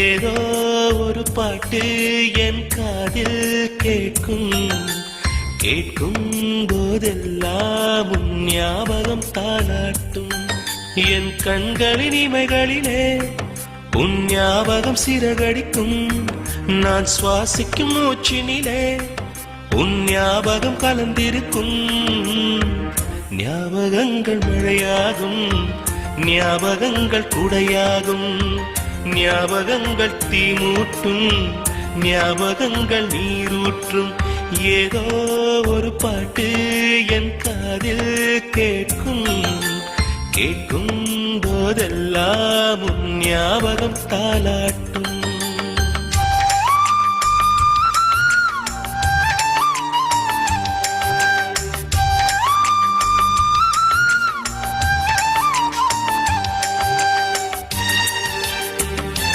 ஏதோ ஒரு பாட்டு என் காதில் கேட்கும் கேட்கும் போதெல்லாம் உன் ஞாபகம் தாளாட்டும் என் கண்களின் இமைகளிலே உன் ஞாபகம் சிறகடிக்கும் நான் சுவாசிக்கும் மூச்சினிலே உன் ஞாபகம் கலந்திருக்கும் ஞாபகங்கள் மழையாகும் ஞாபகங்கள் குடையாகும் ஞாபகங்கள் தீமூட்டும் ஞாபகங்கள் நீரூற்றும் ஏதோ ஒரு பாட்டு என் காதில் கேட்கும் கேட்கும் போதெல்லாம் உன் ஞாபகம் தாளாட்டும்